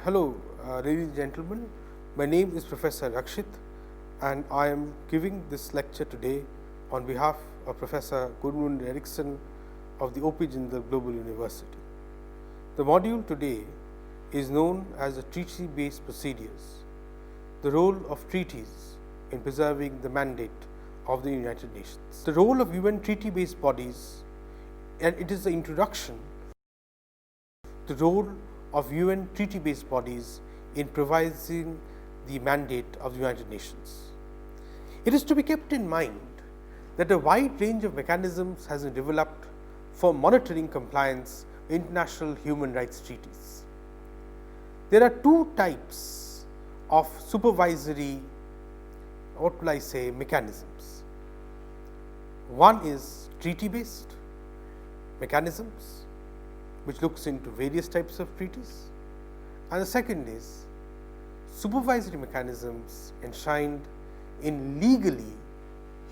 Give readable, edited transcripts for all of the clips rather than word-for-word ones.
Hello, ladies and gentlemen. My name is Professor Rakshit, and I am giving this lecture today on behalf of Professor Gudmund Eriksson of the O.P. Jindal Global University. The module today is known as the treaty-based procedures, the role of treaties in preserving the mandate of the United Nations. The role of UN treaty-based bodies, and it is the introduction to the role of UN treaty-based bodies in providing the mandate of the United Nations. It is to be kept in mind that a wide range of mechanisms has been developed for monitoring compliance with international human rights treaties. There are two types of supervisory, mechanisms. One is treaty-based mechanisms, which looks into various types of treaties, and the second is supervisory mechanisms enshrined in legally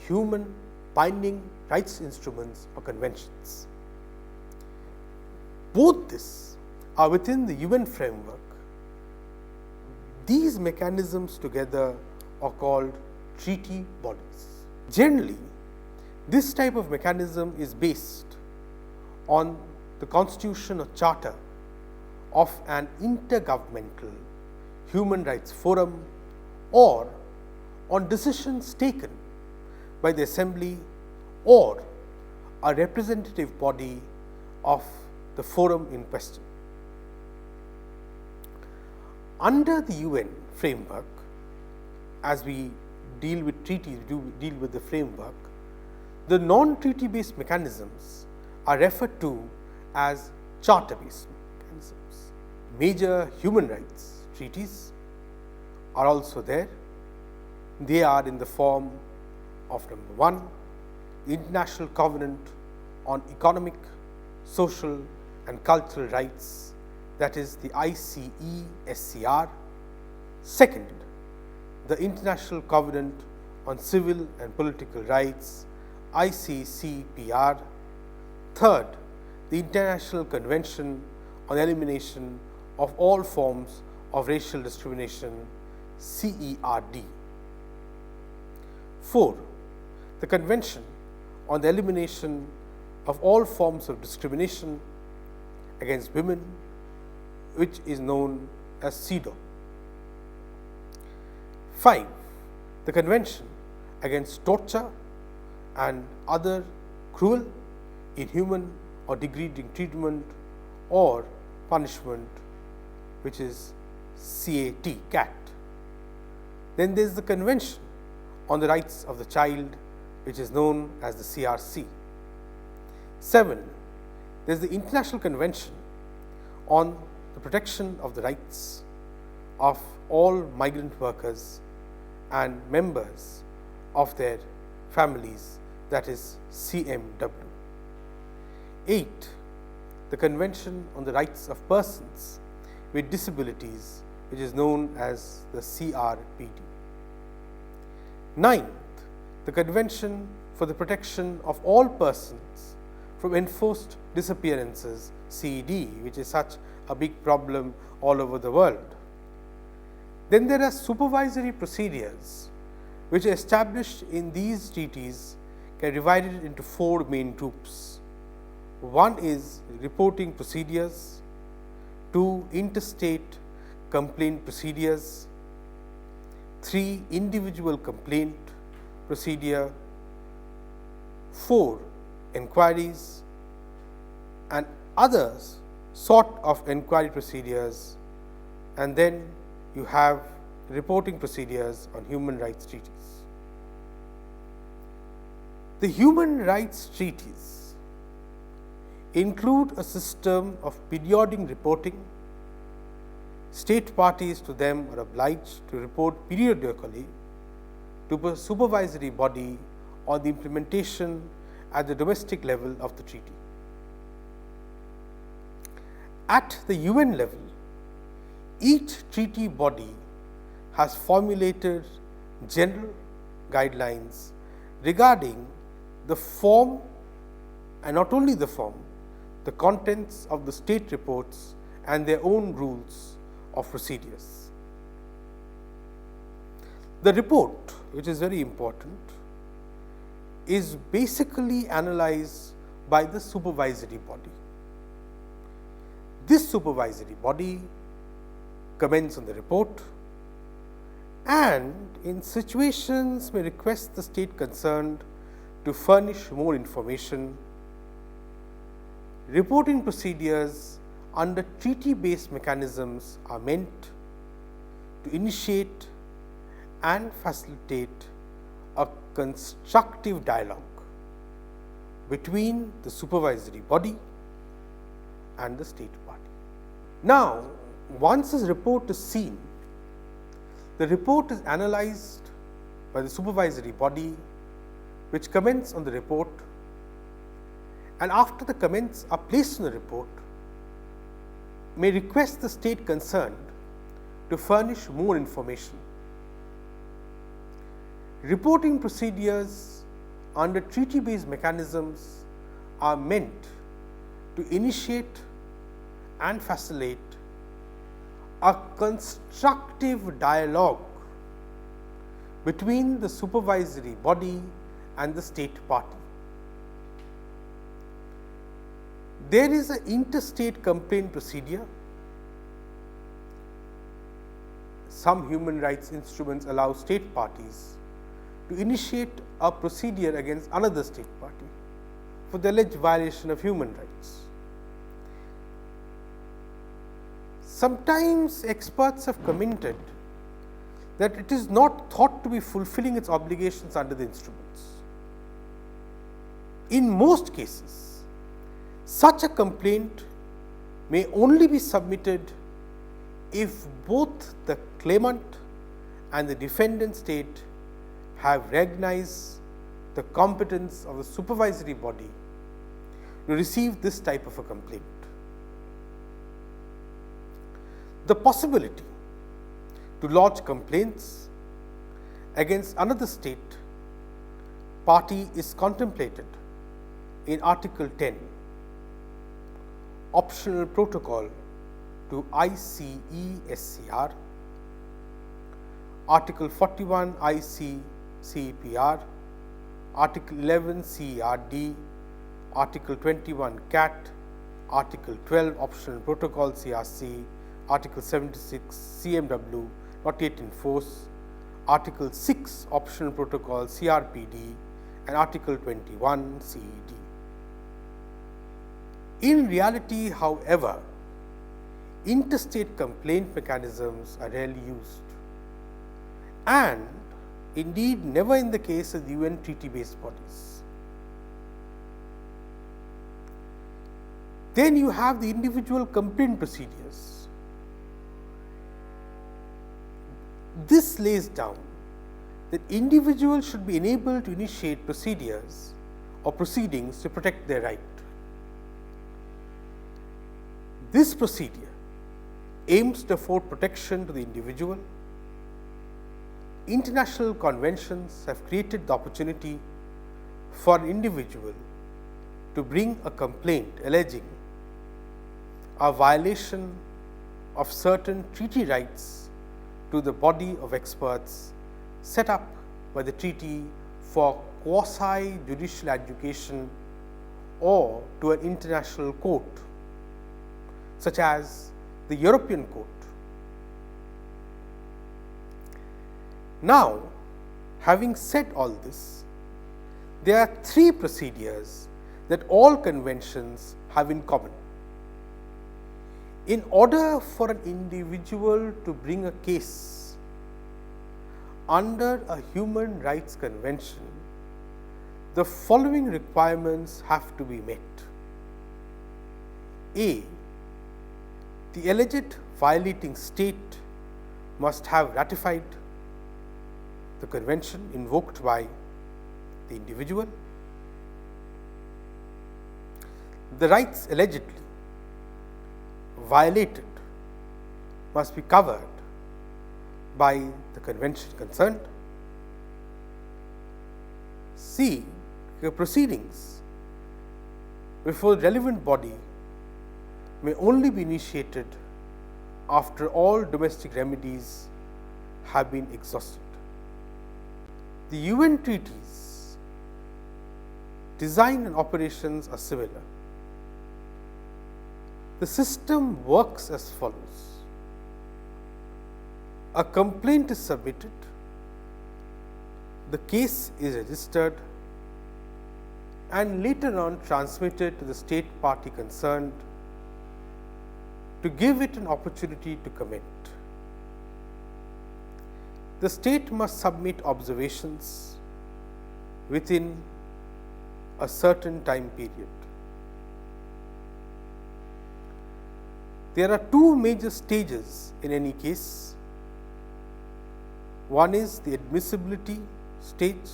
human binding rights instruments or conventions. Both this are within the UN framework. These mechanisms together are called treaty bodies. Generally, this type of mechanism is based on the constitution or charter of an intergovernmental human rights forum or on decisions taken by the assembly or a representative body of the forum in question. Under the UN framework, as we deal with treaties, we deal with the framework, the non-treaty based mechanisms are referred to as charter-based mechanisms. Major human rights treaties are also there. They are in the form of number 1, the International Covenant on Economic, Social and Cultural Rights, that is the ICE-SCR. Second, the International Covenant on Civil and Political Rights, ICCPR. Third, the International Convention on Elimination of All Forms of Racial Discrimination, CERD. 4. The Convention on the Elimination of All Forms of Discrimination against Women, which is known as CEDAW. 5. The Convention against Torture and Other Cruel, Inhuman or degrading treatment or punishment, which is CAT. Then there is the Convention on the Rights of the Child, which is known as the CRC. 7. There is the International Convention on the Protection of the Rights of all migrant workers and members of their families, that is CMW. 8. The Convention on the Rights of Persons with Disabilities, which is known as the CRPD. 9. The Convention for the Protection of All Persons from Enforced Disappearances, CED, which is such a big problem all over the world. Then there are supervisory procedures which are established in these treaties, can be divided into 4 main groups. 1 is reporting procedures, 2 interstate complaint procedures, 3 individual complaint procedure, 4 inquiries and others sort of inquiry procedures, and then you have reporting procedures on human rights treaties. The human rights treaties include a system of periodic reporting. State parties to them are obliged to report periodically to a supervisory body on the implementation at the domestic level of the treaty. At the UN level, each treaty body has formulated general guidelines regarding the form, and not only the form, the contents of the state reports and their own rules of procedures. The report, which is very important, is basically analyzed by the supervisory body. This supervisory body comments on the report and in situations may request the state concerned to furnish more information. Reporting procedures under treaty-based mechanisms are meant to initiate and facilitate a constructive dialogue between the supervisory body and the state party. Now, once this report is seen, the report is analyzed by the supervisory body, which comments on the report, and after the comments are placed in the report, may request the state concerned to furnish more information. Reporting procedures under treaty-based mechanisms are meant to initiate and facilitate a constructive dialogue between the supervisory body and the state party. There is an interstate complaint procedure. Some human rights instruments allow state parties to initiate a procedure against another state party for the alleged violation of human rights. Sometimes experts have commented that it is not thought to be fulfilling its obligations under the instruments. In most cases, such a complaint may only be submitted if both the claimant and the defendant state have recognized the competence of the supervisory body to receive this type of a complaint. The possibility to lodge complaints against another state party is contemplated in Article 10, Optional Protocol to ICESCR, Article 41 ICCPR, Article 11 CRD, Article 21 CAT, Article 12 Optional Protocol CRC, Article 76 CMW not yet in force, Article 6 Optional Protocol CRPD and Article 21 CED. In reality, however, interstate complaint mechanisms are rarely used and indeed never in the case of the UN treaty-based bodies. Then you have the individual complaint procedures. This lays down that individuals should be enabled to initiate procedures or proceedings to protect their right. This procedure aims to afford protection to the individual. International conventions have created the opportunity for an individual to bring a complaint alleging a violation of certain treaty rights to the body of experts set up by the treaty for quasi-judicial adjudication or to an international court, such as the European Court. Now, having said all this, there are three procedures that all conventions have in common. In order for an individual to bring a case under a human rights convention, the following requirements have to be met. A. The alleged violating state must have ratified the convention invoked by the individual. The rights allegedly violated must be covered by the convention concerned. C. The proceedings before the relevant body may only be initiated after all domestic remedies have been exhausted. The UN treaties, design and operations are similar. The system works as follows. A complaint is submitted, the case is registered and later on transmitted to the state party concerned to give it an opportunity to comment. The state must submit observations within a certain time period. There are two major stages in any case. One is the admissibility stage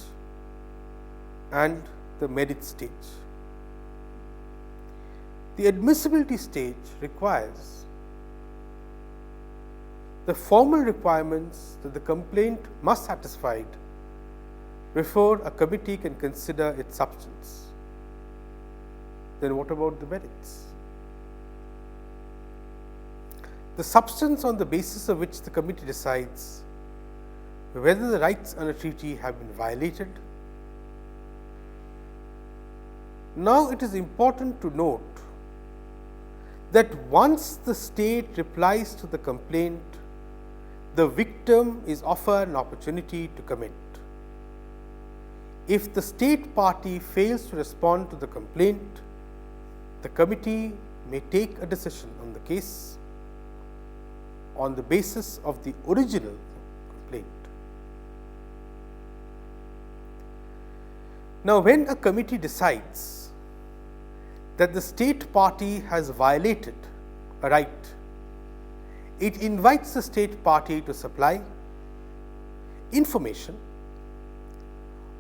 and the merit stage. The admissibility stage requires the formal requirements that the complaint must satisfy before a committee can consider its substance. Then what about the merits? The substance on the basis of which the committee decides whether the rights under treaty have been violated. Now, it is important to note that once the state replies to the complaint, the victim is offered an opportunity to comment. If the state party fails to respond to the complaint, the committee may take a decision on the case on the basis of the original complaint. Now, when a committee decides that the state party has violated a right, it invites the state party to supply information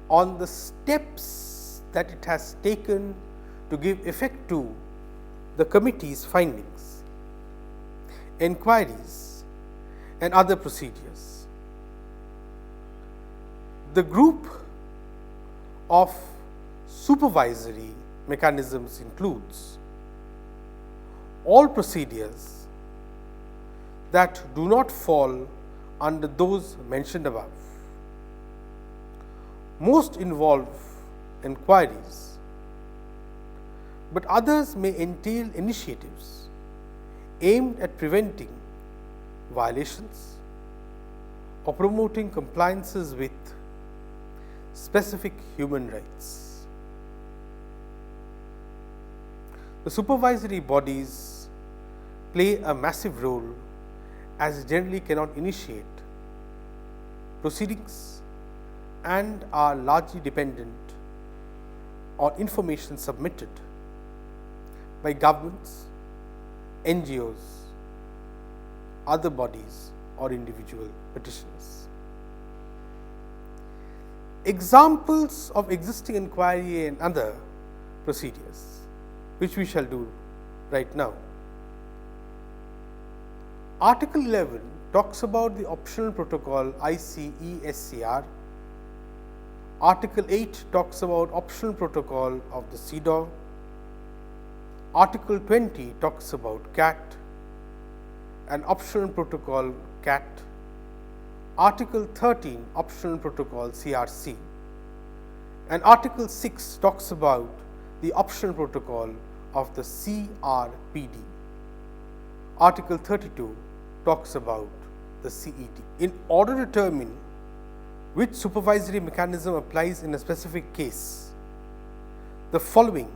on the steps that it has taken to give effect to the committee's findings, inquiries and other procedures. The group of supervisory mechanisms includes all procedures that do not fall under those mentioned above. Most involve inquiries, but others may entail initiatives aimed at preventing violations or promoting compliances with specific human rights. The supervisory bodies play a massive role as generally cannot initiate proceedings and are largely dependent on information submitted by governments, NGOs, other bodies or individual petitioners. Examples of existing inquiry and other procedures, which we shall do right now. Article 11 talks about the optional protocol ICE-SCR. Article 8 talks about optional protocol of the CEDAW. Article 20 talks about CAT and optional protocol CAT. Article 13 optional protocol CRC, and Article 6 talks about the optional protocol of the CRPD. Article 32 talks about the CED. In order to determine which supervisory mechanism applies in a specific case, the following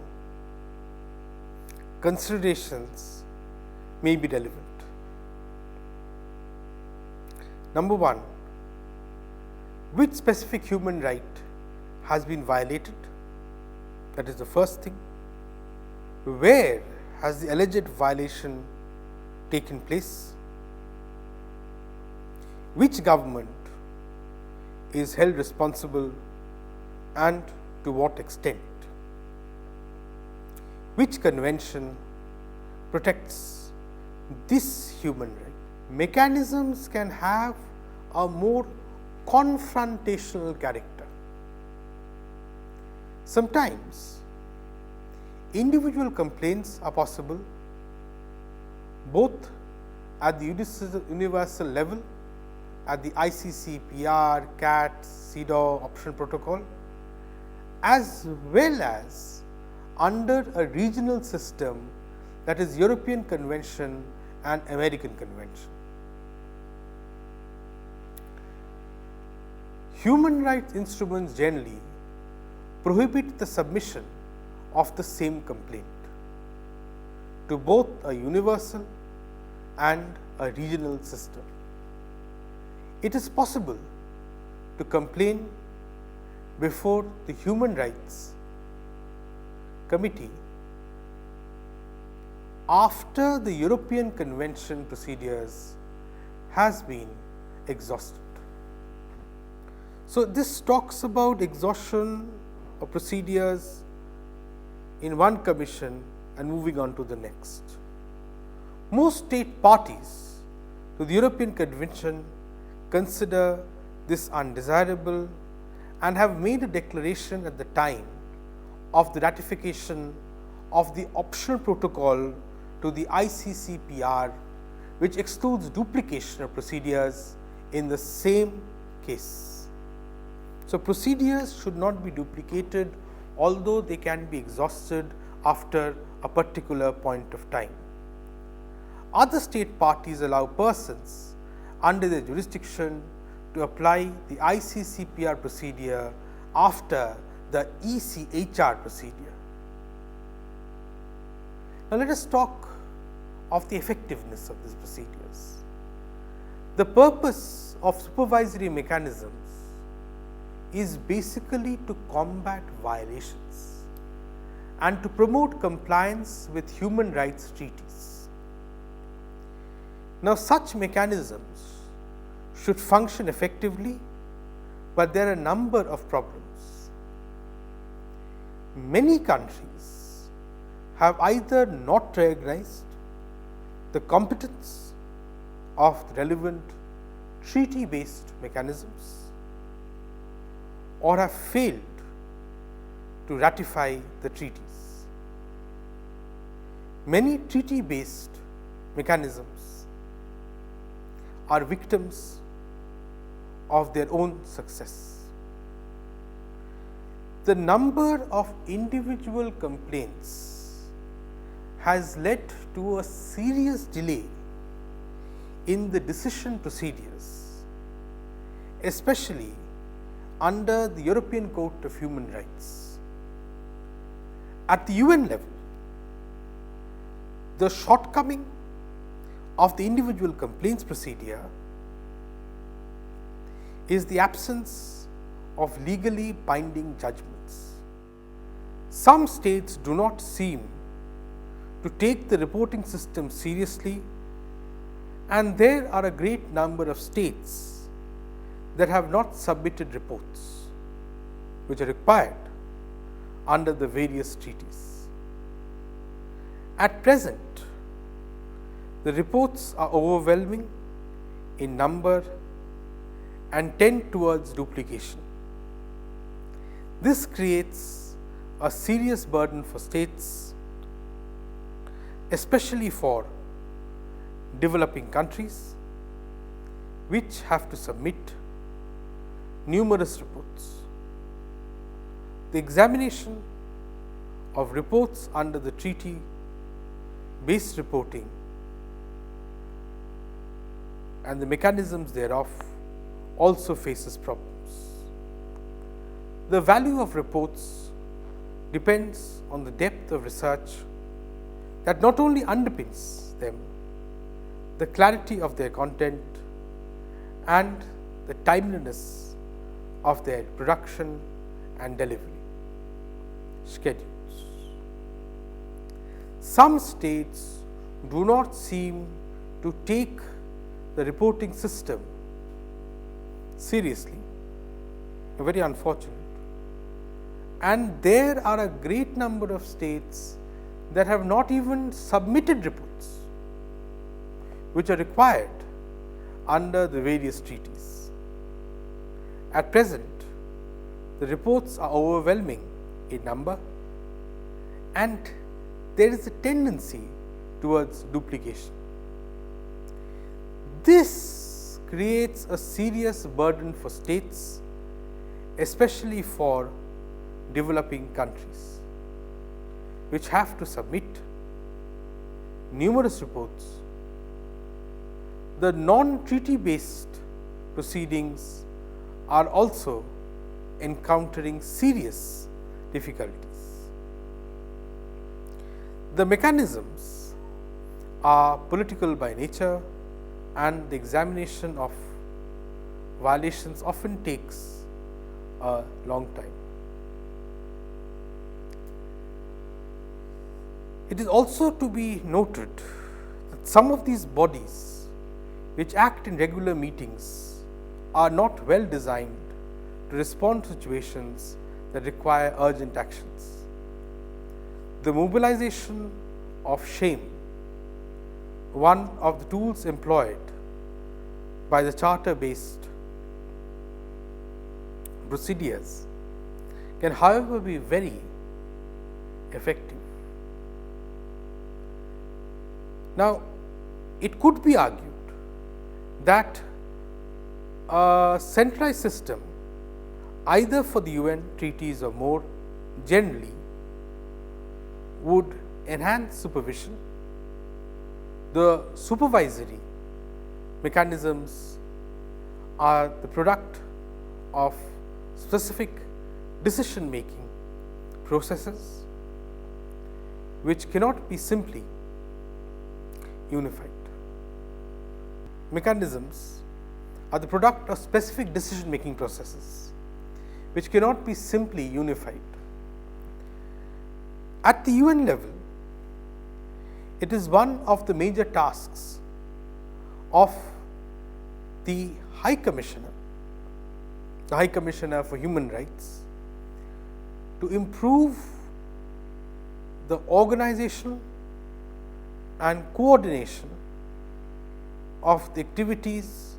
considerations may be relevant. Number one, which specific human right has been violated? That is the first thing. Where has the alleged violation taken place? Which government is held responsible and to what extent? Which convention protects this human right? Mechanisms can have a more confrontational character. Sometimes individual complaints are possible both at the universal level at the ICC-PR, CAT, CEDAW optional protocol, as well as under a regional system, that is European Convention and American Convention. Human rights instruments generally prohibit the submission of the same complaint to both a universal and a regional system. It is possible to complain before the Human Rights Committee after the European Convention procedures has been exhausted. So, this talks about exhaustion of procedures in one commission and moving on to the next. Most state parties to the European Convention consider this undesirable and have made a declaration at the time of the ratification of the optional protocol to the ICC-PR, which excludes duplication of procedures in the same case. So, procedures should not be duplicated, although they can be exhausted after a particular point of time. Other state parties allow persons under their jurisdiction to apply the ICC-PR procedure after the ECHR procedure. Now, let us talk of the effectiveness of these procedures. The purpose of supervisory mechanisms is basically to combat violations and to promote compliance with human rights treaties. Now, such mechanisms should function effectively, but there are a number of problems. Many countries have either not recognized the competence of the relevant treaty-based mechanisms or have failed to ratify the treaties. Many treaty-based mechanisms are victims of their own success. The number of individual complaints has led to a serious delay in the decision procedures, especially under the European Court of Human Rights. At the UN level, the shortcoming of the individual complaints procedure is the absence of legally binding judgments. Some states do not seem to take the reporting system seriously, and there are a great number of states that have not submitted reports which are required under the various treaties. At present, the reports are overwhelming in number and tend towards duplication. This creates a serious burden for states, especially for developing countries, which have to submit numerous reports. The examination of reports under the treaty based reporting and the mechanisms thereof also faces problems. The value of reports depends on the depth of research that not only underpins them, the clarity of their content and the timeliness of their production and delivery schedules. Some states do not seem to take the reporting system seriously, very unfortunate, and there are a great number of states that have not even submitted reports which are required under the various treaties. At present, the reports are overwhelming in number and there is a tendency towards duplication. This creates a serious burden for states, especially for developing countries, which have to submit numerous reports. The non-treaty based proceedings are also encountering serious difficulties. The mechanisms are political by nature, and the examination of violations often takes a long time. It is also to be noted that some of these bodies which act in regular meetings are not well designed to respond to situations that require urgent actions. The mobilization of shame, one of the tools employed by the charter-based procedures, can however be very effective. Now, it could be argued that a centralized system, either for the UN treaties or more generally, would enhance supervision. The supervisory mechanisms are the product of specific decision making processes which cannot be simply unified. Mechanisms are the product of specific decision making processes which cannot be simply unified. At the UN level, it is one of the major tasks of the High Commissioner for Human Rights, to improve the organization and coordination of the activities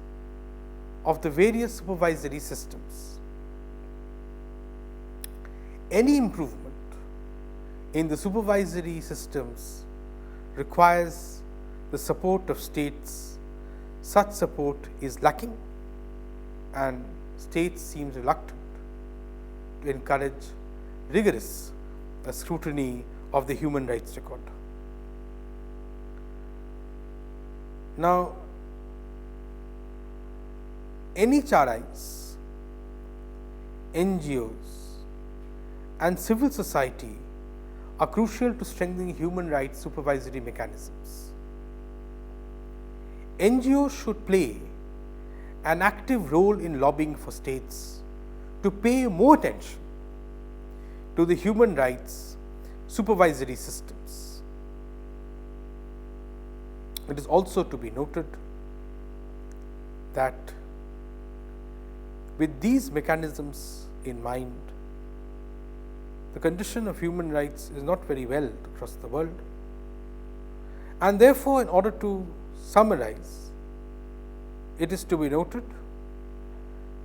of the various supervisory systems. Any improvement in the supervisory systems requires the support of states. Such support is lacking, and states seem reluctant to encourage rigorous scrutiny of the human rights record. Now, NHRIs, NGOs and civil society are crucial to strengthening human rights supervisory mechanisms. NGOs should play an active role in lobbying for states to pay more attention to the human rights supervisory systems. It is also to be noted that with these mechanisms in mind, the condition of human rights is not very well across the world, and therefore, in order to summarize, it is to be noted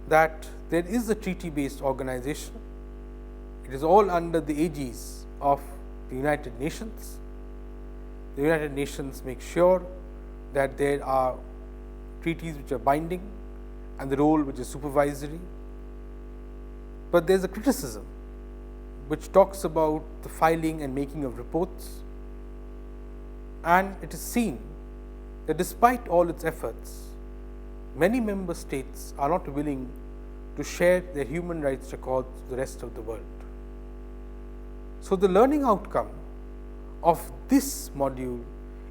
that there is a treaty-based organization. It is all under the aegis of the United Nations. The United Nations makes sure that there are treaties which are binding and the role which is supervisory. But there is a criticism which talks about the filing and making of reports, and it is seen that despite all its efforts, many member states are not willing to share their human rights records with the rest of the world. So, the learning outcome of this module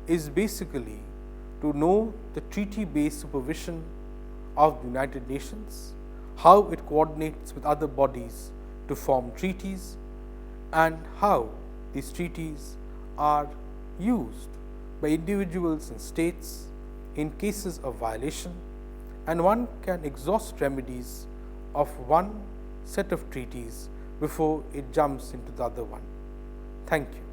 is basically to know the treaty-based supervision of the United Nations, how it coordinates with other bodies to form treaties, and how these treaties are used by individuals and states in cases of violation, and one can exhaust remedies of one set of treaties before it jumps into the other one. Thank you.